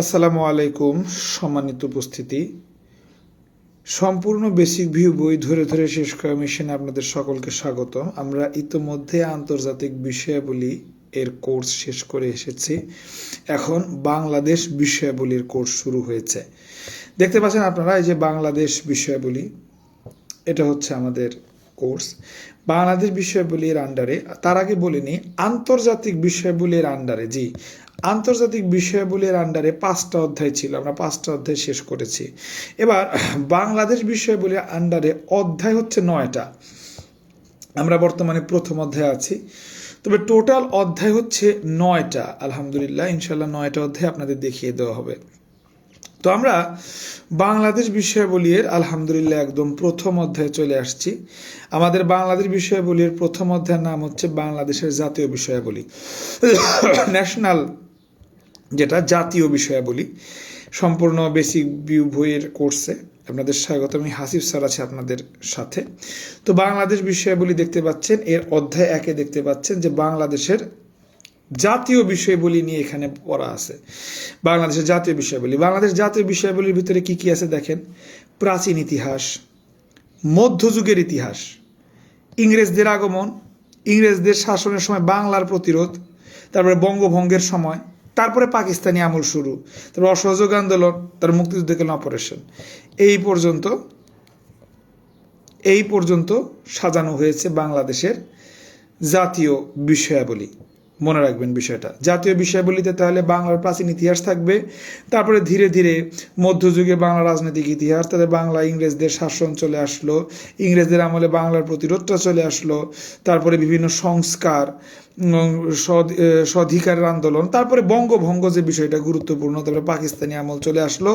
আসসালামু আলাইকুম। সম্মানিত উপস্থিতি, সম্পূর্ণ বেসিক ভিউ বই ধরে ধরে শেষ করা মিশনে আপনাদের সকলকে স্বাগত। আমরা ইতোমধ্যে আন্তর্জাতিক বিষয়াবলী এর কোর্স শেষ করে এসেছি। এখন বাংলাদেশ বিষয়াবলীর কোর্স শুরু হয়েছে। দেখতে পাচ্ছেন আপনারা, এই যে বাংলাদেশ বিষয়াবলী, এটা হচ্ছে আমাদের কোর্স। বাংলাদেশ বিষয়াবলীর আন্ডারে, তার আগে বলিনি, আন্তর্জাতিক বিষয়াবলীর আন্ডারে, জি, আন্তর্জাতিক বিষয়াবলীর আন্ডারে 5টা অধ্যায় ছিল, আমরা 5টা অধ্যায় শেষ করেছি। এবার বাংলাদেশ বিষয়াবলীর আন্ডারে অধ্যায় হচ্ছে 9টা। আমরা বর্তমানে প্রথম অধ্যায়ে আছি, তবে টোটাল অধ্যায় হচ্ছে 9টা। আলহামদুলিল্লাহ, ইনশাল্লাহ 9টা অধ্যায় আপনাদের দেখিয়ে দেওয়া হবে। তো আমরা বাংলাদেশ বিষয়াবলীর আলহামদুলিল্লাহ একদম প্রথম অধ্যায়ে চলে আসছি। আমাদের বাংলাদেশ বিষয়াবলীর প্রথম অধ্যায়ের নাম হচ্ছে বাংলাদেশের জাতীয় বিষয়াবলী, ন্যাশনাল, যেটা জাতীয় বিষয়াবলী। সম্পূর্ণ বেসিক ভিউ বইয়ের কোর্সে আপনাদের স্বাগত। আমি হাসিফ স্যার আছে আপনাদের সাথে। তো বাংলাদেশ বিষয়াবলী দেখতে পাচ্ছেন, এর অধ্যায় 1-এ দেখতে পাচ্ছেন যে বাংলাদেশের জাতীয় বিষয়াবলী নিয়ে এখানে পড়া আছে। বাংলাদেশের জাতীয় বিষয়াবলী, বাংলাদেশ জাতীয় বিষয়াবলীর ভিতরে কি কি আছে দেখেন। প্রাচীন ইতিহাস, মধ্যযুগের ইতিহাস, ইংরেজদের আগমন, ইংরেজদের শাসনের সময় বাংলার প্রতিরোধ, তারপরে বঙ্গভঙ্গের সময়, তারপরে পাকিস্তানি আমল শুরু, তারপরে অসহযোগ আন্দোলন, তার মুক্তিযুদ্ধকালীন অপারেশন, এই পর্যন্ত সাজানো হয়েছে বাংলাদেশের জাতীয় বিষয়াবলী। মনে রাখবেন বিষয়টা, জাতীয় বিষয়াবলীতে তাহলে বাংলার প্রাচীন ইতিহাস থাকবে, তারপরে ধীরে ধীরে মধ্যযুগে বাংলা রাজনৈতিক ইতিহাস, তাদের বাংলা ইংরেজদের শাসন চলে আসলো, ইংরেজদের আমলে বাংলার প্রতিরোধটা চলে আসলো, তারপরে বিভিন্ন সংস্কার, স্বাধিকারের আন্দোলন, তারপরে বঙ্গভঙ্গ যে বিষয়টা গুরুত্বপূর্ণ, তারপরে পাকিস্তানি আমল চলে আসলো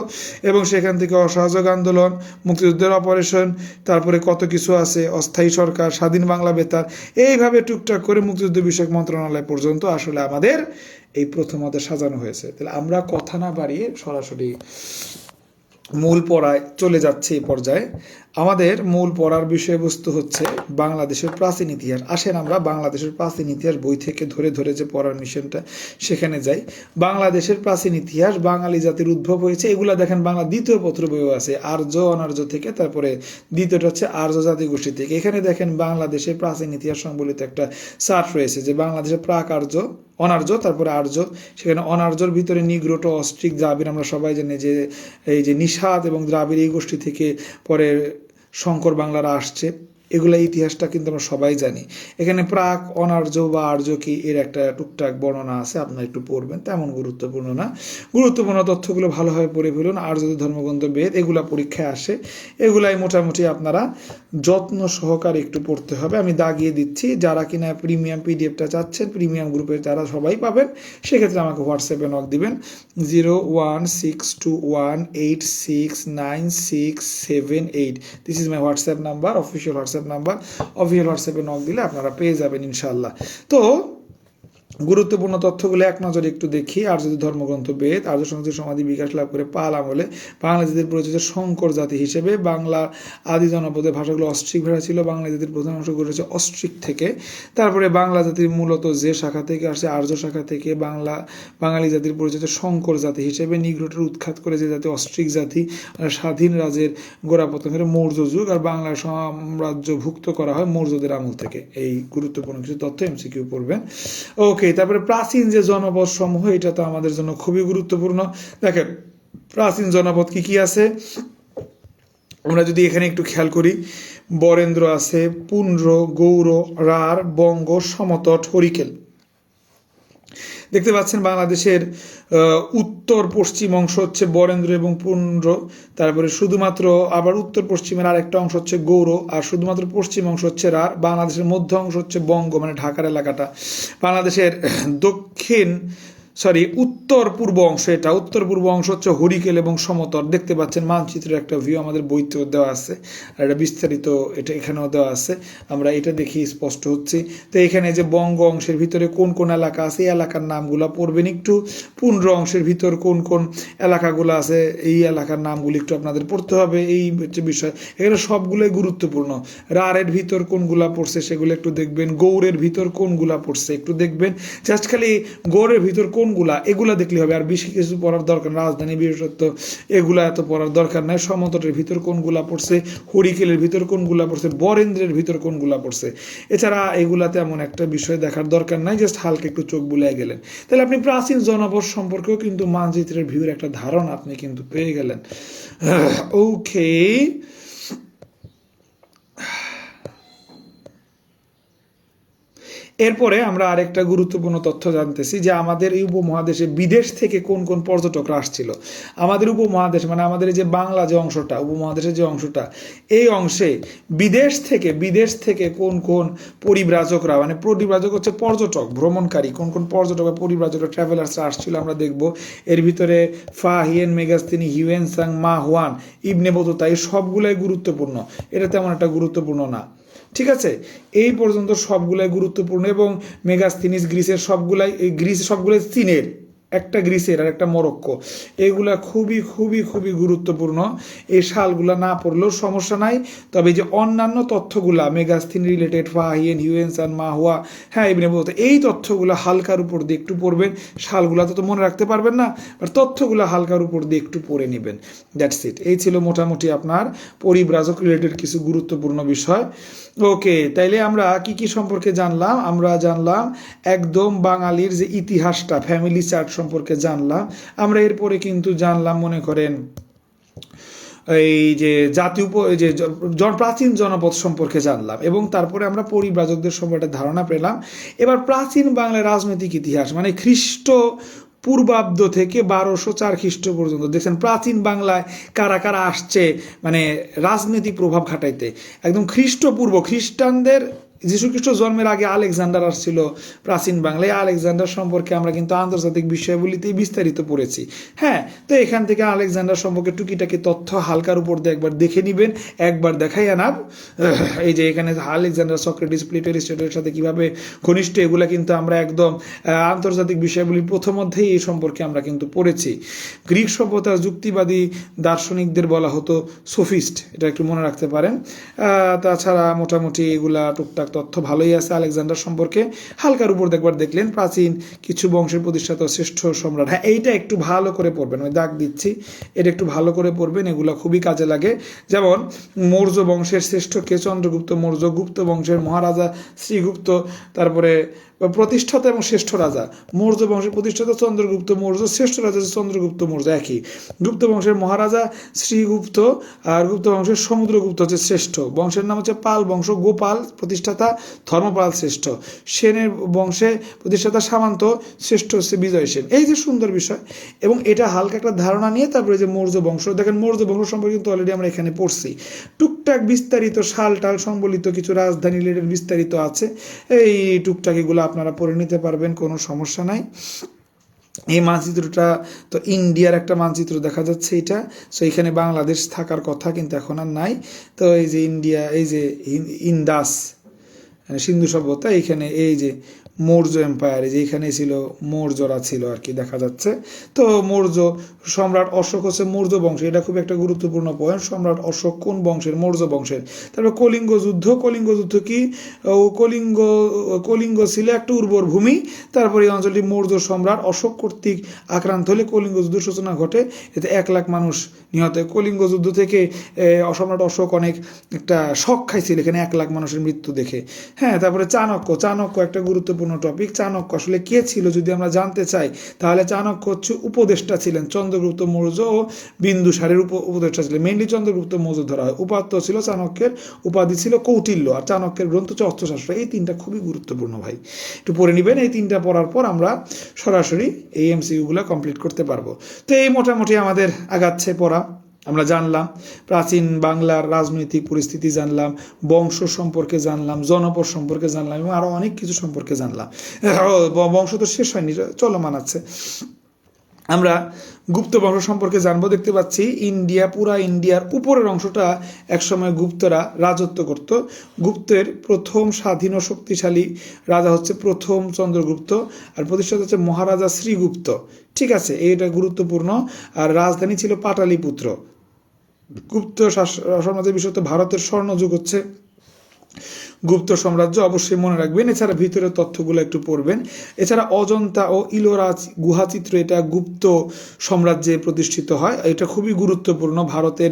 এবং সেখান থেকে অসহযোগ আন্দোলন, মুক্তিযুদ্ধের অপারেশন, তারপরে কত কিছু আছে, অস্থায়ী সরকার, স্বাধীন বাংলা বেতার, এইভাবে টুকটাক করে মুক্তিযুদ্ধ বিষয়ক মন্ত্রণালয় পর্যন্ত আসলে আমাদের এই প্রথম অধ্যায় সাজানো হয়েছে। তাহলে আমরা কথা না বাড়িয়ে সরাসরি মূল পড়ায় চলে যাচ্ছে। এই পর্যায়ে আমাদের মূল পড়ার বিষয়বস্তু হচ্ছে বাংলাদেশের প্রাচীন ইতিহাস। আসেন আমরা বাংলাদেশের প্রাচীন ইতিহাস বই থেকে ধরে ধরে যে পড়ার মিশনটা, সেখানে যাই। বাংলাদেশের প্রাচীন ইতিহাস, বাঙালি জাতির উদ্ভব হয়েছে, এগুলা দেখেন বাংলা দ্বিতীয় পত্র বইও আছে, আর্য অনার্য থেকে, তারপরে দ্বিতীয়টা হচ্ছে আর্য জাতিগোষ্ঠী থেকে। এখানে দেখেন বাংলাদেশের প্রাচীন ইতিহাস সম্বলিত একটা চার্ট রয়েছে, যে বাংলাদেশের প্রাক আর্য, অনার্য, তারপরে আর্য। সেখানে অনার্যর ভিতরে নিগ্রোটো, অস্ট্রিক, দ্রাবিড়, আমরা সবাই জানি যে এই যে নিষাদ এবং দ্রাবিড় এই গোষ্ঠী থেকে পরে শঙ্কর বাংলারা আসছে, এগুলা ইতিহাসটা কিন্তু আমরা সবাই জানি। এখানে প্রাক, অনার্য বা আর্য কি, এর একটা টুকটাক বর্ণনা আছে, আপনারা একটু পড়বেন, তেমন গুরুত্বপূর্ণ না। গুরুত্বপূর্ণ তথ্যগুলো ভালোভাবে পড়ে ফেলুন। আর্যদের ধর্মগ্রন্থ বেদ, এগুলা পরীক্ষায় আসে, এগুলাই মোটামুটি আপনারা যত্ন সহকারে একটু পড়তে হবে। আমি দাগিয়ে দিচ্ছি, যারা কিনা প্রিমিয়াম পিডিএফটা চাচ্ছেন, প্রিমিয়াম গ্রুপে যারা সবাই পাবেন, সেক্ষেত্রে আমাকে হোয়াটসঅ্যাপে নক দিবেন 016218669678। This is my WhatsApp number, official WhatsApp number. Official হোয়াটসঅ্যাপে নক দিলে আপনারা পেয়ে যাবেন ইনশাল্লাহ। তো গুরুত্বপূর্ণ তথ্যগুলো এক নজরে একটু দেখি। আর্যদের ধর্মগ্রন্থ বেদ, আর্য সংস্কৃতির সমাধি বিকাশ লাভ করে পাল আমলে বাংলা জাতির পরিচিত শঙ্কর জাতি হিসেবে। বাংলা আদি জনপদের ভাষাগুলো অস্ট্রিক ভাষা ছিল, বাংলা জাতির প্রধান অংশ গড়েছে অস্ট্রিক থেকে। তারপরে বাংলা জাতির মূলত যে শাখা থেকে আসে, আর্য শাখা থেকে, বাঙালি জাতির পরিচিত শঙ্কর জাতি হিসেবে। নিগ্রোটের উৎখাত করে যে জাতি অস্ট্রিক জাতি, স্বাধীন রাজের গোড়াপতন করে মৌর্য যুগ, আর বাংলার সাম্রাজ্যভুক্ত করা হয় মৌর্যদের আমল থেকে। এই গুরুত্বপূর্ণ কিছু তথ্য এমসিকিউ পড়বেন। ওকে, তারপরে প্রাচীন যে জনপদ সমূহ, এটা তো আমাদের জন্য খুবই গুরুত্বপূর্ণ। দেখেন প্রাচীন জনপদ কি কি আছে, আমরা যদি এখানে একটু খেয়াল করি, বরেন্দ্র আছে, পুন্ড্র, গৌড়, রাঢ়, বঙ্গ, সমতট, হরিকেল। দেখতে পাচ্ছেন বাংলাদেশের উত্তর পশ্চিম অংশ হচ্ছে বরেন্দ্র এবং পুন্ড্র, তারপরে শুধুমাত্র আবার উত্তর পশ্চিমের আরেকটা অংশ হচ্ছে গৌড়, আর শুধুমাত্র পশ্চিম অংশ হচ্ছে রাঢ়। বাংলাদেশের মধ্য অংশ হচ্ছে বঙ্গ, মানে ঢাকার এলাকাটা। বাংলাদেশের উত্তর পূর্ব অংশ, এটা উত্তর পূর্ব অংশ হচ্ছে হরিকেল এবং সমতট। দেখতে পাচ্ছেন মানচিত্রের একটা ভিউ আমাদের বইতেও দেওয়া আছে, আর এটা বিস্তারিত এটা এখানেও দেওয়া আছে, আমরা এটা দেখি স্পষ্ট হচ্ছে। তো এখানে যে বঙ্গ অংশের ভিতরে কোন কোন এলাকা আছে, এই এলাকার নামগুলো পড়বেন একটু। পুন্ড্র অংশের ভিতর কোন কোন এলাকাগুলো আছে, এই এলাকার নামগুলো একটু আপনাদের পড়তে হবে। এই হচ্ছে বিষয়, এখানে সবগুলোই গুরুত্বপূর্ণ। রাঢ়ের ভিতর কোনগুলা পড়ছে সেগুলো একটু দেখবেন, গৌড়ের ভিতর কোনগুলা পড়ছে একটু দেখবেন। জাস্ট খালি গৌড়ের ভিতর কোন কোনগুলা, এগুলা দেখলে হবে, আর বেশি কিছু পড়ার দরকার। রাজধানী বিশেষত্ব এগুলা এত পড়ার দরকার নাই। সমতটের ভিতর কোনগুলা পড়ছে, হরিকেলের ভিতর কোনগুলা পড়ছে, বরেন্দ্রের ভিতর কোনগুলা পড়ছে, এছাড়া এগুলা তেমন একটা বিষয় দেখার দরকার নাই, জাস্ট হালকা একটু চোখ বুলিয়ে গেলেন। তাহলে আপনি প্রাচীন জনপদ সম্পর্কেও কিন্তু মানচিত্রের ভিউর একটা ধারণা আপনি কিন্তু পেয়ে গেলেন। ওকে, এরপরে আমরা আরেকটা গুরুত্বপূর্ণ তথ্য জানতেছি যে আমাদের এই উপমহাদেশে বিদেশ থেকে কোন কোন পর্যটকরা আসছিল। আমাদের উপমহাদেশ মানে আমাদের যে বাংলা যে অংশটা, উপমহাদেশের যে অংশটা, এই অংশে বিদেশ থেকে কোন কোন পরিব্রাজকরা, মানে পরিব্রাজক হচ্ছে পর্যটক, ভ্রমণকারী, কোন কোন পর্যটক বা পরিব্রাজকরা, ট্রাভেলার্সরা আসছিল আমরা দেখব। এর ভিতরে ফা হিয়েন মেগাস্তিনি, হিউয়েন সাং, মা হুয়ান, ইবনে বতুতা, এই সবগুলাই গুরুত্বপূর্ণ। এটা তেমন একটা গুরুত্বপূর্ণ না, ঠিক আছে। এই পর্যন্ত সবগুলাই গুরুত্বপূর্ণ, এবং মেগাস্তিনিস গ্রিসের সবগুলাই চীনের, একটা গ্রিসের আর একটা মরক্কো, এগুলা খুবই খুবই খুবই গুরুত্বপূর্ণ। এই সালগুলা না পড়লেও সমস্যা নাই, তবে যে অন্যান্য তথ্যগুলা মেগাস্তিন রিলেটেড, ফাহিয়েন, হিউয়েনসান, মাহুয়া, হ্যাঁ ইবনে বতুতা, এই তথ্যগুলো হালকার উপর দিয়ে একটু পড়বেন। সালগুলা তো মনে রাখতে পারবেন না, আর তথ্যগুলো হালকার উপর দিয়ে একটু পড়ে নেবেন। That's it. এই ছিল মোটামুটি আপনার পরিব্রাজক রিলেটেড কিছু গুরুত্বপূর্ণ বিষয়। ওকে, তাইলে আমরা কি কি সম্পর্কে জানলাম? আমরা জানলাম একদম বাঙালির যে ইতিহাসটা, ফ্যামিলি চার্ট সম্পর্কে জানলাম আমরা। এরপরে কিন্তু জানলাম, মনে করেন এই যে জাতীয় যে প্রাচীন জনপদ সম্পর্কে জানলাম, এবং তারপরে আমরা পরিব্রাজকদের সম্পর্কে ধারণা পেলাম। এবার প্রাচীন বাংলার রাজনৈতিক ইতিহাস, মানে খ্রিস্ট পূর্বাব্দ থেকে 1204 খ্রিস্ট পর্যন্ত দেখছেন প্রাচীন বাংলায় কারা কারা আসছে, মানে রাজনৈতিক প্রভাব খাটাইতে। একদম খ্রিস্টপূর্ব, খ্রিস্টানদের যীশুখ্রিস্ট জন্মের আগে আলেকজান্ডার আসছিল প্রাচীন বাংলায়। আলেকজান্ডার সম্পর্কে আমরা কিন্তু আন্তর্জাতিক বিষয়গুলিতেই বিস্তারিত পড়েছি। হ্যাঁ, তো এখান থেকে আলেকজান্ডার সম্পর্কে টুকিটাকি তথ্য হালকার উপর দিয়ে একবার দেখে নেবেন, একবার দেখাই আনাব। এই যে এখানে আলেকজান্ডার, সক্রেটিস, প্লেটো, এরিস্টটলের সাথে কিভাবে ঘনিষ্ঠ, এগুলা কিন্তু আমরা একদম আন্তর্জাতিক বিষয়গুলির প্রথম অধ্যায়ে এই সম্পর্কে আমরা কিন্তু পড়েছি। গ্রিক সভ্যতার যুক্তিবাদী দার্শনিকদের বলা হতো সোফিস্ট, এটা একটু মনে রাখতে পারেন। তাছাড়া মোটামুটি এগুলা টুকটাক তথ্য ভালোই আছে আলেকজান্ডার সম্পর্কে। হালকার উপর একবার দেখলেন প্রাচীন কিছু বংশের প্রতিষ্ঠাতা শ্রেষ্ঠ সম্রাট। হ্যাঁ, এইটা একটু ভালো করে পড়বেন, আমি দাগ দিচ্ছি, এটা একটু ভালো করে পড়বেন, এগুলো খুবই কাজে লাগে। যেমন মৌর্য বংশের শ্রেষ্ঠ কে? চন্দ্রগুপ্ত মৌর্য। গুপ্ত বংশের মহারাজা শ্রীগুপ্ত, তারপরে প্রতিষ্ঠাতা এবং শ্রেষ্ঠ রাজা। মৌর্য বংশের প্রতিষ্ঠাতা চন্দ্রগুপ্ত মৌর্য, শ্রেষ্ঠ রাজা চন্দ্রগুপ্ত মৌর্য, একই। গুপ্ত বংশের মহারাজা শ্রীগুপ্ত, আর গুপ্ত বংশের সমুদ্রগুপ্ত হচ্ছে শ্রেষ্ঠ। বংশের নাম হচ্ছে পাল বংশ, গোপাল প্রতিষ্ঠাতা, ধর্মপাল শ্রেষ্ঠ। সেনের বংশে প্রতিষ্ঠাতা সামন্ত, শ্রেষ্ঠ হচ্ছে বিজয় সেন। এই যে সুন্দর বিষয়, এবং এটা হালকা একটা ধারণা নিয়ে তারপরে যে মৌর্য বংশ, দেখেন মৌর্য বংশ সম্পর্কে কিন্তু অলরেডি আমরা এখানে পড়ছি। টুকটাক বিস্তারিত সাল টাল সম্বলিত কিছু রাজধানী রিলেটেড বিস্তারিত আছে, এই টুকটাক এগুলো আপনারা পড়ে নিতে পারবেন, কোনো সমস্যা নাই। এই মানচিত্রটা তো ইন্ডিয়ার একটা মানচিত্র দেখা যাচ্ছে এটা, সো এখানে বাংলাদেশ থাকার কথা কিন্তু এখন আর নাই। তো এই যে ইন্ডিয়া, এই যে ইন্দাস সিন্ধু সভ্যতা, এইখানে এই যে মৌর্য এম্পায়ার, যে এখানে ছিল মৌর্যরা ছিল আর কি দেখা যাচ্ছে। তো মৌর্য সম্রাট অশোক হচ্ছে মৌর্য বংশ, এটা খুব একটা গুরুত্বপূর্ণ পয়েন্ট। সম্রাট অশোক কোন বংশের? মৌর্য বংশের। তারপর কলিঙ্গ যুদ্ধ, কলিঙ্গ যুদ্ধ কি? কলিঙ্গ ছিল একটা উর্বর ভূমি, তারপরে এই অঞ্চলটি মৌর্য সম্রাট অশোক কর্তৃক আক্রান্ত হলে কলিঙ্গ যুদ্ধ সূচনা ঘটে, এতে 1 লাখ মানুষ নিহত হয়। কলিঙ্গ যুদ্ধ থেকে সম্রাট অশোক অনেক একটা শক খাইছিল এখানে 1 লাখ মানুষের মৃত্যু দেখে। হ্যাঁ, তারপরে চাণক্য একটা গুরুত্বপূর্ণ টপিক। চাণক্য আসলে কে ছিল যদি আমরা জানতে চাই, তাহলে চাণক্য হচ্ছে উপদেষ্টা ছিলেন চন্দ্রগুপ্ত মৌর্য ও বিন্দুসারের উপদেষ্টা ছিলেন। মেইনলি চন্দ্রগুপ্ত মৌর্য ধরা হয়। উপাত্ত ছিল চাণক্যের, উপাধি ছিল কৌটিল্য, আর চাণক্যের গ্রন্থ হচ্ছে অর্থশাস্ত্র। এই 3টা খুবই গুরুত্বপূর্ণ ভাই, একটু পড়ে নেবেন। এই 3টা পড়ার পর আমরা সরাসরি এই এমসিকিউগুলো কমপ্লিট করতে পারবো। তো এই মোটামুটি আমাদের আগাচ্ছে পড়া। আমরা জানলাম প্রাচীন বাংলার রাজনৈতিক পরিস্থিতি জানলাম, বংশ সম্পর্কে জানলাম, জনপদ সম্পর্কে জানলাম, এবং আরও অনেক কিছু সম্পর্কে জানলাম। বংশ তো শেষ হয়নি, চলমান আছে। আমরা গুপ্ত বংশ সম্পর্কে জানবো। দেখতে পাচ্ছি পুরা ইন্ডিয়ার উপরের অংশটা একসময় গুপ্তরা রাজত্ব করত। গুপ্তের প্রথম স্বাধীন ও শক্তিশালী রাজা হচ্ছে প্রথম চন্দ্রগুপ্ত, আর প্রতিষ্ঠাতা হচ্ছে মহারাজা শ্রীগুপ্ত। ঠিক আছে, এইটা গুরুত্বপূর্ণ। আর রাজধানী ছিল পাটালিপুত্র। গুপ্ত সাম্রাজ্যের বিশেষত ভারতের স্বর্ণযুগ হচ্ছে গুপ্ত সাম্রাজ্য অবশ্যই মনে রাখবেন। এছাড়া ভিতরের তথ্যগুলো একটু পড়বেন। এছাড়া অজন্তা ও ইলোরা গুহাচিত্র, এটা গুপ্ত সাম্রাজ্যে প্রতিষ্ঠিত হয়, এটা খুবই গুরুত্বপূর্ণ। ভারতের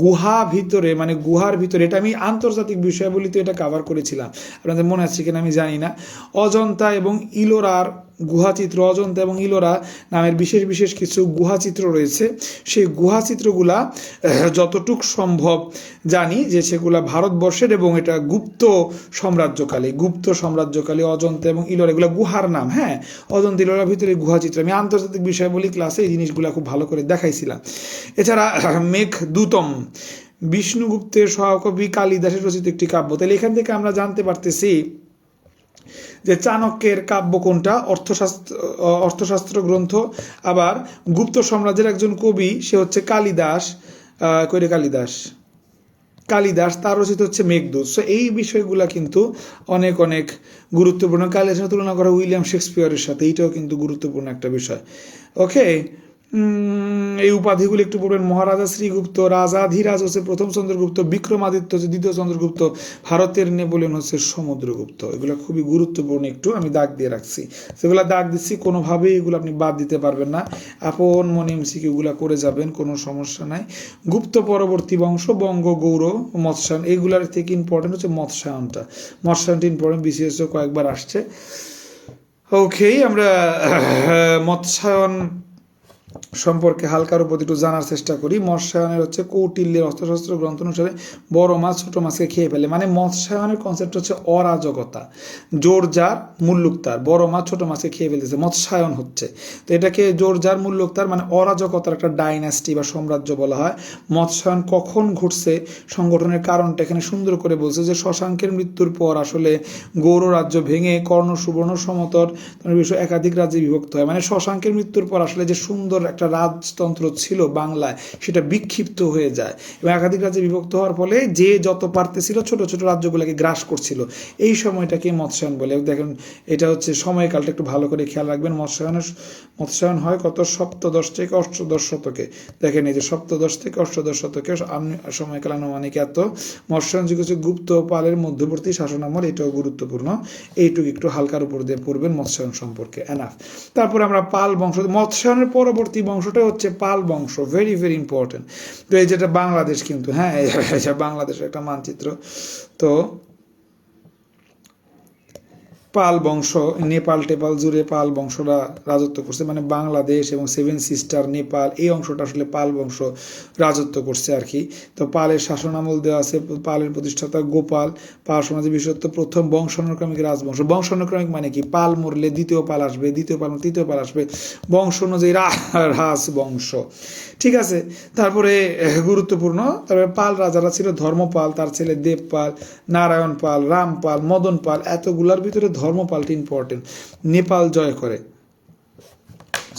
গুহার ভিতরে, এটা আমি আন্তর্জাতিক বিষয়াবলিতে এটা কাভার করেছিলাম, আপনাদের মনে আছে কিনা আমি জানি না। অজন্তা এবং ইলোরার গুহাচিত্র, অজন্তা এবং ইলোরা নামের বিশেষ বিশেষ কিছু গুহাচিত্র রয়েছে। সেই গুহাচিত্রগুলা যতটুক সম্ভব জানি যে সেগুলা ভারতবর্ষের, এবং এটা গুপ্ত সাম্রাজ্যকালে অজন্তা এবং ইলোরা, এগুলো গুহার নাম। হ্যাঁ, অজন্তা ইলোরার ভিতরে গুহাচিত্র, আমি আন্তর্জাতিক বিষয়াবলী ক্লাসে এই জিনিসগুলো খুব ভালো করে দেখাইছিলাম। এছাড়া মেঘদূতম, বিষ্ণুগুপ্তের সহকবি কালিদাসের রচিত একটি কাব্য। তাহলে এখান থেকে আমরা জানতে পারতেছি যে চাণক্যের কাব্য কোনটা, অর্থশাস্ত্র গ্রন্থ। আবার গুপ্ত সাম্রাজ্যের একজন কবি, সে হচ্ছে কালিদাস, কালিদাস, তার রচিত হচ্ছে মেঘদূত। সো এই বিষয়গুলা কিন্তু অনেক অনেক গুরুত্বপূর্ণ। কালিদাসের তুলনা করা উইলিয়াম শেক্সপিয়ারের সাথে, এইটাও কিন্তু গুরুত্বপূর্ণ একটা বিষয়। ওকে, এই উপাধিগুলো একটু পড়বেন। মহারাজা শ্রীগুপ্ত, রাজাধিরাজ হচ্ছে প্রথম চন্দ্রগুপ্ত, বিক্রমাদিত্য হচ্ছে দ্বিতীয় চন্দ্রগুপ্ত, ভারতের নেপোলিয়ন হচ্ছে সমুদ্রগুপ্ত। এগুলো খুবই গুরুত্বপূর্ণ, একটু আমি দাগ দিয়ে রাখছি, সেগুলো দাগ দিচ্ছি, কোনোভাবেই এগুলো আপনি বাদ দিতে পারবেন না। আপন মনে এমসিকিউগুলো করে যাবেন, কোনো সমস্যা নাই। গুপ্ত পরবর্তী বংশ, বঙ্গ, গৌড়, মৎস্যায়ন, এইগুলার থেকে ইম্পর্টেন্ট হচ্ছে মৎস্যায়নটা ইম্পর্টেন্ট, বিসিএসও কয়েকবার আসছে। ওকে, আমরা মৎস্যায়ন সম্পর্কে হালকার উপর একটু জানার চেষ্টা করি। মৎস্যায়নের হচ্ছে কৌটিল্যের অর্থশাস্ত্র গ্রন্থ অনুসারে বড় মাছ ছোট মাছকে খেয়ে ফেলে। মানে মৎস্যায়নের কনসেপ্ট হচ্ছে অরাজকতা, জোর যার মুল্লুক তার, বড় মাছ ছোট মাছকে খেয়ে ফেলতেছে, মৎস্যায়ন হচ্ছে। তো এটাকে জোর যার মুল্লুক তার, মানে অরাজকতার একটা ডাইনাস্টি বা সাম্রাজ্য বলা হয়। মৎস্যায়ন কখন ঘটছে, সংগঠনের কারণটা এখানে সুন্দর করে বলছে যে শশাঙ্কের মৃত্যুর পর আসলে গৌড় রাজ্য ভেঙে কর্ণ, সুবর্ণ, সমতট একাধিক রাজ্যে বিভক্ত হয়। মানে শশাঙ্কের মৃত্যুর পর আসলে যে সুন্দর একটা রাজতন্ত্র ছিল বাংলায়, সেটা বিক্ষিপ্ত হয়ে যায় এবং একাধিক রাজ্যে বিভক্ত হওয়ার ফলে যে যত পারতেছিল ছোট ছোট রাজ্যগুলোকে গ্রাস করছিল। এই সময়টাকে মৎস্যায়ন বলে। দেখেন, এটা হচ্ছে সময়কালটা একটু ভালো করে খেয়াল রাখবেন। মৎস্যায়ন হয় কত, সপ্তদশ থেকে অষ্টদশ শতকে। দেখেন, এই যে সপ্তদশ থেকে অষ্টদশ শতকে সময়কাল আনুমানিক এত। মৎস্যায়ন যুগ হচ্ছে গুপ্ত ও পালের মধ্যবর্তী শাসনামল, এটাও গুরুত্বপূর্ণ। এইটুকু একটু হালকার উপর দিয়ে পড়বেন মৎস্যায়ন সম্পর্কে, এনাফ। তারপরে আমরা পাল বংশ, মৎস্যায়নের পরবর্তী বংশটা হচ্ছে পাল বংশ, ভেরি ভেরি ইম্পর্টেন্ট। তো এই যেটা বাংলাদেশ কিন্তু, হ্যাঁ, এটা বাংলাদেশের একটা মানচিত্র। তো পাল বংশ, নেপাল টেপাল জুড়ে পাল বংশরা রাজত্ব করছে, মানে বাংলাদেশ এবং সেভেন সিস্টার, নেপাল, এই অংশটা আসলে পাল বংশ রাজত্ব করছে আর কি। তো পালের শাসনামল দেওয়া আছে। পালের প্রতিষ্ঠাতা গোপাল, পাল সমাজের বিশেষত্ব, প্রথম বংশানুক্রমিক রাজবংশ। বংশানুক্রমিক মানে কি, পাল মরলে দ্বিতীয় পাল আসবে, দ্বিতীয় পাল তৃতীয় পাল আসবে, বংশ অনুযায়ী রাজবংশ। ঠিক আছে, তারপরে গুরুত্বপূর্ণ, তারপরে পাল রাজারা ছিল ধর্মপাল, তার ছেলে দেবপাল, নারায়ণ পাল, রামপাল, মদন পাল। এতগুলার ভিতরে ধর্মপালটি ইম্পর্টেন্ট, নেপাল জয় করে।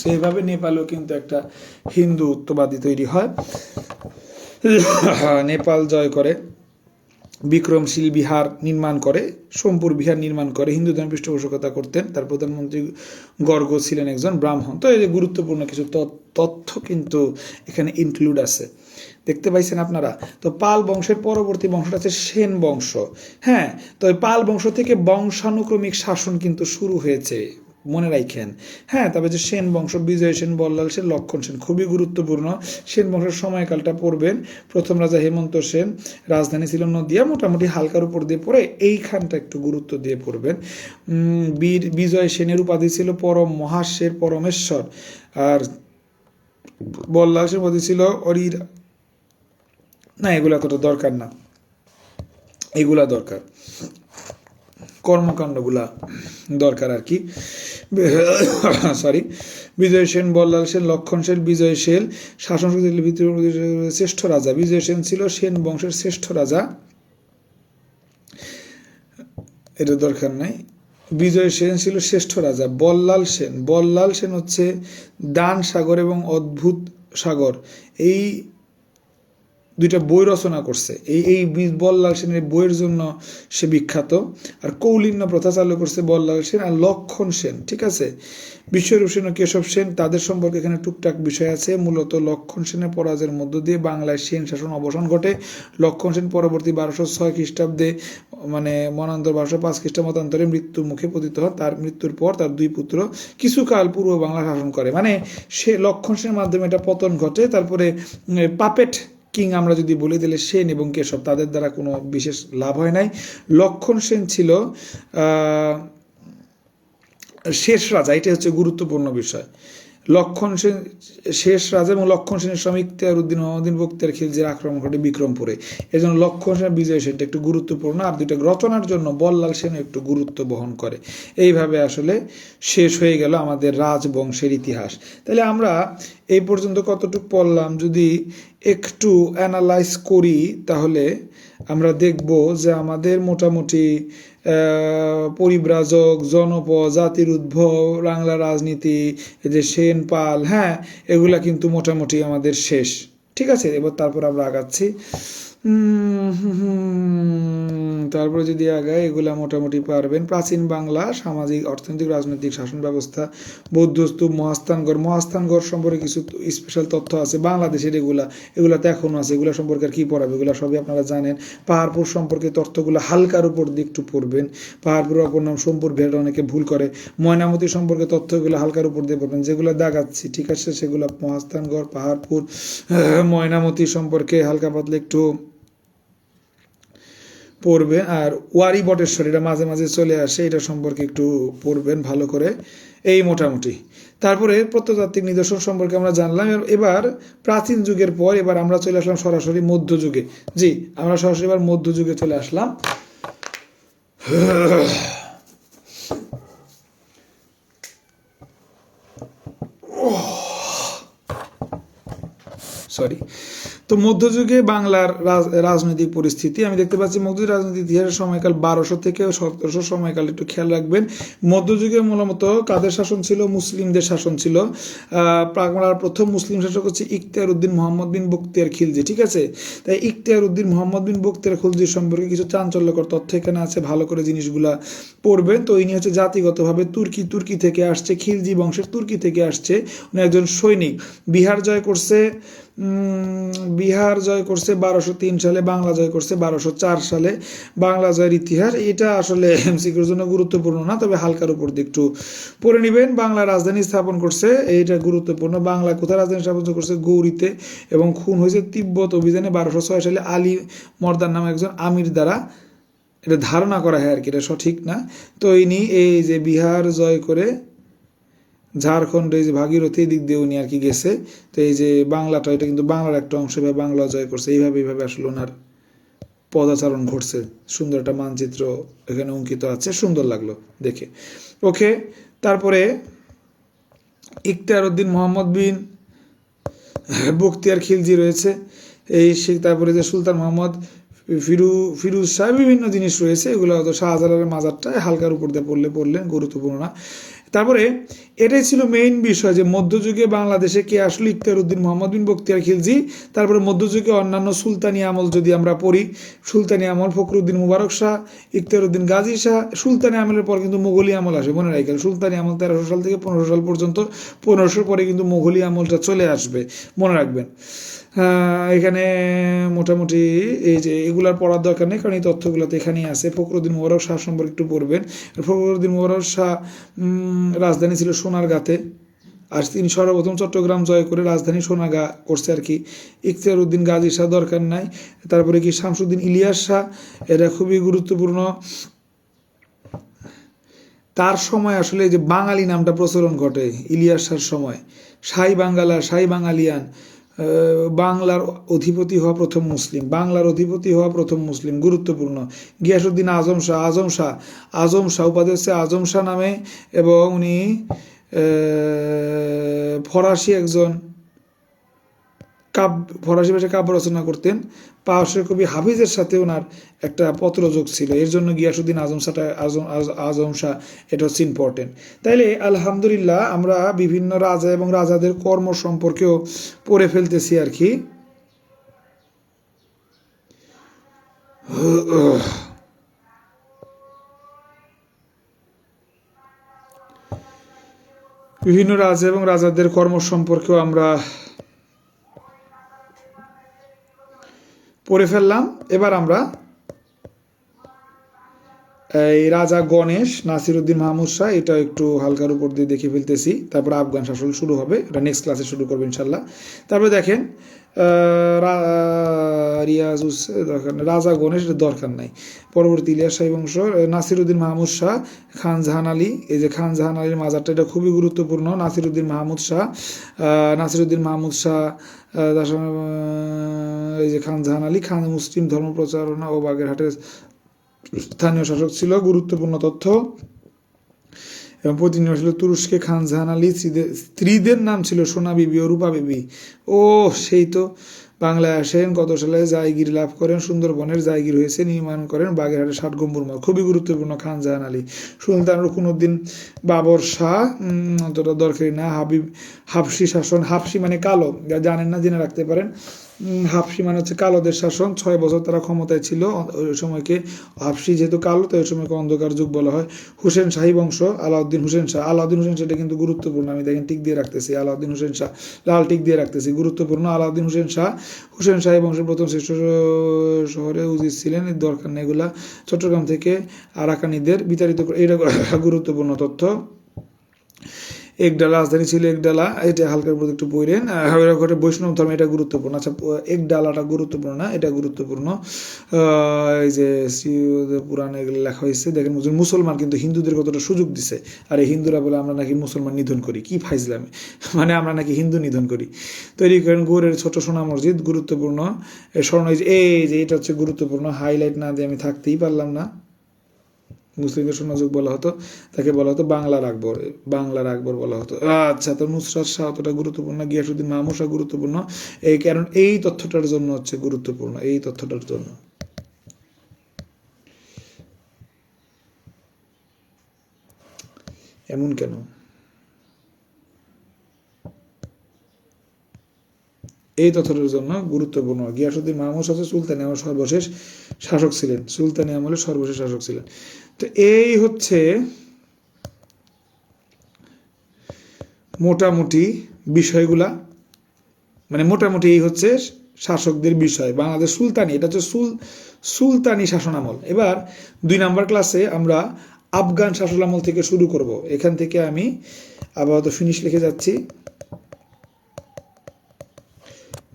সেইভাবে নেপালেও কিন্তু একটা হিন্দুত্ববাদী তৈরি হয়। নেপাল জয় করে, বিক্রমশীল বিহার নির্মাণ করে, সোমপুর বিহার নির্মাণ করে, হিন্দু ধর্ম পৃষ্ঠপোষকতা করতেন। তার প্রধানমন্ত্রী গর্গ ছিলেন একজন ব্রাহ্মণ। তো এই যে গুরুত্বপূর্ণ কিছু তথ্য কিন্তু এখানে ইনক্লুড আছে, দেখতে পাইছেন আপনারা। তো পাল বংশের পরবর্তী বংশটা হচ্ছে সেন বংশ। হ্যাঁ, তো এই পাল বংশ থেকে বংশানুক্রমিক শাসন কিন্তু শুরু হয়েছে, মনে রাখেন। হ্যাঁ, তবে যে সেন বংশ, বিজয় সেন, বল্লাল সেন, লক্ষণ সেন, খুবই গুরুত্বপূর্ণ। সেন বংশের সময়কালটা পড়বেন। প্রথম রাজা হেমন্ত সেন, রাজধানী ছিল নদিয়া। মোটামুটি হালকার উপর দিয়ে পড়ে এইখানটা একটু গুরুত্ব দিয়ে পড়বেন। বিজয় সেনের উপাধি ছিল পরম মহাশের, পরমেশ্বর। আর বল্লাল সেন উপাধি ছিল অরির। না, এগুলা তো দরকার না, এগুলা দরকার, কর্মকাণ্ডগুলা দরকার আর কি। সরি, বিজয় সেন, বল্লাল সেন, লক্ষণ সেন, বিজয় সেন শাসন শ্রেষ্ঠ রাজা। বিজয় সেন ছিল সেন বংশের শ্রেষ্ঠ রাজা, এটা দরকার নাই। বিজয় সেন ছিল শ্রেষ্ঠ রাজা। বল্লাল সেন হচ্ছে দান সাগর এবং অদ্ভুত সাগর, এই দুইটা বই রচনা করছে। এই বল্লাল সেনের বইয়ের জন্য সে বিখ্যাত। আর কৌলিন্য প্রথা চালু করছে বল্লাল সেন আর লক্ষণ সেন, ঠিক আছে। বিশ্বরূপ সেন ও কেশব সেন, তাদের সম্পর্কে এখানে টুকটাক বিষয় আছে। মূলত লক্ষণ সেনের পরাজয়ের মধ্য দিয়ে বাংলায় সেন শাসন অবসান ঘটে। লক্ষণ সেন পরবর্তী 1206 খ্রিস্টাব্দে মানে মনান্তর 1205 খ্রিস্টাব্দ মতান্তরে মৃত্যুর মুখে পতিত হয়। তার মৃত্যুর পর তার দুই পুত্র কিছুকাল পূর্ব বাংলা শাসন করে, মানে সে লক্ষণ সেনের মাধ্যমে এটা পতন ঘটে। তারপরে পাপেট কিং আমরা যদি বলি তাহলে সেন এবং কেশব, তাদের দ্বারা কোনো বিশেষ লাভ হয় নাই। লক্ষণ সেন ছিল শেষ রাজা, এটা হচ্ছে গুরুত্বপূর্ণ বিষয়। লক্ষণ সেন শেষ রাজা এবং লক্ষণ সেনের স্বামী ইখতিয়ার উদ্দিন মোহাম্মদিন বখতিয়ার খিলজির আক্রমণ ঘটে বিক্রমপুরে। এই জন্য লক্ষণ সেন বিজয় সেনটা একটু গুরুত্বপূর্ণ। আর দুইটা রচনার জন্য বল্লাল সেন একটু গুরুত্ব বহন করে। এইভাবে আসলে শেষ হয়ে গেল আমাদের রাজবংশের ইতিহাস। তাহলে আমরা এই পর্যন্ত কতটুকু পড়লাম যদি একটু অ্যানালাইজ করি তাহলে আমরা দেখব যে আমাদের মোটামুটি পরিব্রাজক, জনপদ, জাতির উদ্ভব, বাংলা রাজনীতি, এই যে সেন পাল, হ্যাঁ, এগুলা কিন্তু মোটামুটি আমাদের শেষ, ঠিক আছে। এবার তারপর আমরা আগাচ্ছি। তারপরে যদি আগায় এগুলা মোটামুটি পারবেন। প্রাচীন বাংলা সামাজিক, অর্থনৈতিক, রাজনৈতিক শাসন ব্যবস্থা, বৌদ্ধ স্তূপ, মহাস্থানগড় সম্পর্কে কিছু স্পেশাল তথ্য আছে বাংলাদেশের। এগুলাতে এখনও আছে। এগুলো সম্পর্কে আর কি পড়াবে, এগুলো সবই আপনারা জানেন। পাহাড়পুর সম্পর্কে তথ্যগুলো হালকার উপর দিয়ে একটু পড়বেন। পাহাড়পুর অপর নাম সোমপুর, ভেড়া অনেকে ভুল করে। ময়নামতি সম্পর্কে তথ্যগুলো হালকার উপর দিয়ে পড়বেন, যেগুলো দাগাচ্ছি, ঠিক আছে, সেগুলো মহাস্থানগড়, পাহাড়পুর, ময়নামতি সম্পর্কে হালকা পাতলে একটু পড়বেন। আর ওয়ারি বটেশ্বর, এটা মাঝে মাঝে চলে আসে, এটা সম্পর্কে একটু পড়বেন ভালো করে। এই মোটামুটি। তারপরে প্রত্নতাত্ত্বিক নিদর্শন সম্পর্কে আমরা জানলাম। এবার প্রাচীন যুগের পর এবার আমরা চলে আসলাম সরাসরি মধ্যযুগে। জি, আমরা সরাসরি এবার মধ্যযুগে চলে আসলাম। সরি। তো মধ্যযুগে বাংলার রাজনৈতিক পরিস্থিতি আমি দেখতে পাচ্ছি। মধ্যযুগের রাজনৈতিক ইতিহাসের সময়কাল 1200 থেকে 1700 সময়কাল, একটু খেয়াল রাখবেন। মধ্যযুগে মূলত কাদের শাসন ছিল? মুসলিমদের শাসন ছিল। বাংলার প্রথম মুসলিম শাসক হচ্ছে ইখতিয়ার উদ্দিন মোহাম্মদ বিন বখতিয়ার খিলজি, ঠিক আছে। তাই ইখতিয়ার উদ্দিন মোহাম্মদ বিন বখতিয়ার খিলজি সম্পর্কে কিছু চাঞ্চল্যকর তথ্য এখানে আছে, ভালো করে জিনিসগুলা পড়বেন। তো ইনি হচ্ছে জাতিগতভাবে তুর্কি থেকে আসছে, খিলজি বংশের তুর্কি থেকে আসছে। উনি একজন সৈনিক। বিহার জয় করছে 1203 সালে, বাংলা জয় করছে 1204 সালে। বাংলা জয়ের ইতিহাস এটা আসলে এমসিকিউর জন্য গুরুত্বপূর্ণ না, তবে হালকার উপর দিয়ে একটু পড়ে নেবেন। বাংলা রাজধানী স্থাপন করছে, এইটা গুরুত্বপূর্ণ। বাংলা কোথায় রাজধানী স্থাপন করছে? গৌরীতে। এবং খুন হয়েছে তিব্বত অভিযানে 1206 সালে আলী মর্দান নামে একজন আমির দ্বারা। এটা ধারণা করা হয় আর কি, এটা সঠিক না। তো ইনি এই যে বিহার জয় করে ঝাড়খণ্ড, এই যে ভাগীরথী, দিক দিয়ে উনি আর কি গেছে। তো এই যে বাংলাটা, এটা কিন্তু বাংলার একটা অংশ, বাংলা জয় করছে। এইভাবে আসলে ওনার পদাচারণ ঘটছে। সুন্দর একটা মানচিত্র এখানে অঙ্কিত আছে, সুন্দর লাগলো দেখে। ওকে, তারপরে ইখতিয়ার উদ্দিন মোহাম্মদ বিন বখতিয়ার খিলজি রয়েছে। তারপরে যে সুলতান মোহাম্মদ ফিরুজ শাহ, বিভিন্ন জিনিস রয়েছে। এগুলো হয়তো শাহজালালের মাজারটা হালকার উপর দিয়ে পড়লেন, গুরুত্বপূর্ণ না। তারপরে এটাই ছিল মেইন বিষয় যে মধ্যযুগে বাংলাদেশে কে আসলো? ইখতিয়ার উদ্দিন মোহাম্মদ বিন বখতিয়ার খিলজি। তারপরে মধ্যযুগে অন্যান্য সুলতানি আমল যদি আমরা পড়ি, সুলতানি আমল ফখরুদ্দিন মুবারক শাহ, ইখতিয়ার উদ্দিন গাজী শাহ। সুলতানি আমলের পর কিন্তু মোগলি আমল আসে, মনে রাখবেন। সুলতানি আমল 1300 সাল থেকে 1500 সাল পর্যন্ত, 1500 পরে কিন্তু মোগলি আমলটা চলে আসবে, মনে রাখবেন। এখানে মোটামুটি এই যে এগুলার পড়ার দরকার নেই, কারণ এই তথ্যগুলো তো এখানেই আছে। ফখরুদ্দিন মুবারক শাহ সম্পর্কে একটু পড়বেন। ফখরুদ্দিন মুবারক শাহ রাজধানী ছিল সোনারগাঁতে। আর তিনি সর্বপ্রথম চট্টগ্রাম জয় করে রাজধানী সোনারগাঁ করছে আর কি। ইখতিয়ার উদ্দিন গাজী শাহ দরকার নাই। তারপরে কি শামসুদ্দিন ইলিয়াস শাহ, এটা খুবই গুরুত্বপূর্ণ। তার সময় আসলে এই যে বাঙালি নামটা প্রচলন ঘটে ইলিয়াস শাহর সময়। শাহী বাঙ্গালা, শাহী বাঙালিয়ান, বাংলার অধিপতি হওয়া প্রথম মুসলিম, গুরুত্বপূর্ণ। গিয়াসউদ্দিন আজম শাহ উপাধি হচ্ছে আজম শাহ নামে, এবং উনি ফরাসি একজন ফরাসি ভাষায় কাব্য রচনা করতেন। পারস্যের কবি হাফিজের সাথে ওনার একটা পত্রযোগ ছিল, এর জন্য গিয়াসউদ্দিন আজম শাহ এটা হচ্ছে ইম্পর্টেন্ট। তাইলে আলহামদুলিল্লাহ আমরা বিভিন্ন রাজা এবং রাজাদের কর্ম সম্পর্কেও পড়ে ফেলতেছি আর কি। বিভিন্ন রাজা এবং রাজাদের কর্ম সম্পর্কেও আমরা পড়ে ফেললাম। এবার আমরা এই রাজা গণেশ নাসিরউদ্দিন মাহমুদ শাহ এটা একটু হালকার উপর দিয়ে দেখে ফেলতেছি, তারপর আফগান শাসন শুরু হবে, এটা নেক্সট ক্লাসে শুরু করবো ইনশাল্লাহ। তারপরে দেখেন রিয়াজুস দরকার নেই, রাজা গণেশ এটা দরকার নাই। পরবর্তী ইলিয়াস শাহী বংশ, নাসিরউদ্দিন মাহমুদ শাহ, খান জাহান আলী, এই যে খান জাহান আলীর মাজারটা এটা খুবই গুরুত্বপূর্ণ। নাসিরউদ্দিন মাহমুদ শাহ, নাসিরউদ্দিন মাহমুদ শাহ, এই যে খান জাহান আলী খান মুসলিম ধর্ম প্রচারণা ও বাগেরহাটের স্থানীয় শাসক ছিল, গুরুত্বপূর্ণ তথ্য। এবং প্রতিনিধি ছিল তুরস্কে খান জাহান আলী, স্ত্রীদের নাম ছিল সোনা বিবি ও রূপা বিবি। ও সেই তো বাংলায় আসেন, কত সালে জায়গির লাভ করেন, সুন্দরবনের জায়গির হয়েছে, নির্মাণ করেন বাগেরহাটের 60 গম্বুর মঠ, খুবই গুরুত্বপূর্ণ খান জাহান আলী। সুলতান রুকনুদ্দিন বাবর শাহ অতটা দরকারি না। হাবশি শাসন, হাবশি মানে কালো, জানেন না জেনে রাখতে পারেন। হাবশি মানে হচ্ছে কালোদের শাসন, 6 বছর তারা ক্ষমতায় ছিল, ওই সময়কে হাবশি যেহেতু কালো তো ওই সময়কে অন্ধকার যুগ বলা হয়। হুসেন শাহী বংশ, আলাউদ্দিন হুসেন শাহ, আলাউদ্দিন হুসেন শাহ এটা কিন্তু গুরুত্বপূর্ণ, আমি দেখেন টিক দিয়ে রাখতেছি, আলাউদ্দিন হুসেন শাহ লাল টিক দিয়ে রাখতেছি, গুরুত্বপূর্ণ। আলাউদ্দিন হুসেন শাহ, হুসেন শাহী বংশের প্রথম শ্রেষ্ঠ শহরে উজির ছিলেন, দরকার নেই এগুলা। চট্টগ্রাম থেকে আরাকানিদের বিতাড়িত, এটা গুরুত্বপূর্ণ তথ্য। একডালা রাজধানী ছিল একডালা, এটা হালকার প্রতি একটু পড়েন। বৈষ্ণব ধর্ম এটা গুরুত্বপূর্ণ। আচ্ছা একডালাটা গুরুত্বপূর্ণ না, এটা গুরুত্বপূর্ণ। এই যে পুরাণে এগুলো লেখা হয়েছে, দেখেন মুসলমান কিন্তু হিন্দুদের কতটা সুযোগ দিছে, আর এই হিন্দুরা বলে আমরা নাকি মুসলমান নিধন করি, কি ফাইজলামে, মানে আমরা নাকি হিন্দু নিধন করি। তৈরি করেন গৌড়ের ছোট সোনা মসজিদ, গুরুত্বপূর্ণ। স্বর্ণ, এই যে এটা হচ্ছে গুরুত্বপূর্ণ, হাইলাইট না দিয়ে আমি থাকতেই পারলাম না। মুসলিমদের স্বর্ণযুগ বলা হতো, তাকে বলা হতো বাংলার আকবর, বাংলার আকবর বলা হতো। আচ্ছা, তো নুসরাত শাহ অতটা গুরুত্বপূর্ণ, গিয়াসউদ্দিন মাহমুদ শাহ গুরুত্বপূর্ণ, এই কারণ এই তথ্যটার জন্য হচ্ছে গুরুত্বপূর্ণ, এই তথ্যটার জন্য। এমন কেন? এই তথ্যটার জন্য গুরুত্বপূর্ণ। গিয়াসউদ্দিন মাহমুদ শাহ সুলতানি আমলের সর্বশেষ শাসক ছিলেন, সুলতানি আমলের সর্বশেষ শাসক ছিলেন। তো এই হচ্ছে মোটামুটি বিষয়গুলা, মানে মোটামুটি এই হচ্ছে শাসকদের বিষয়। বাংলাদেশ সুলতানি, এটা হচ্ছে সুলতানি শাসন আমল। এবার 2 নাম্বার ক্লাসে আমরা আফগান শাসন আমল থেকে শুরু করব। এখান থেকে আমি আপাতত ফিনিশ লিখে যাচ্ছি।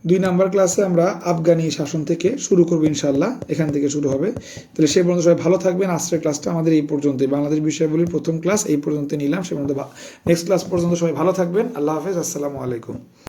2 নাম্বার ক্লাসে আমরা আফগানি শাসন থেকে শুরু করবো ইনশাল্লাহ, এখান থেকে শুরু হবে। তাহলে সে পর্যন্ত সবাই ভালো থাকবেন। আজকের ক্লাসটা আমাদের এই পর্যন্তই, বাংলাদেশ বিষয়াবলীর প্রথম ক্লাস এই পর্যন্ত নিলাম, সে পর্যন্ত নেক্সট ক্লাস পর্যন্ত সবাই ভালো থাকবেন। আল্লাহ হাফেজ, আসসালামু আলাইকুম।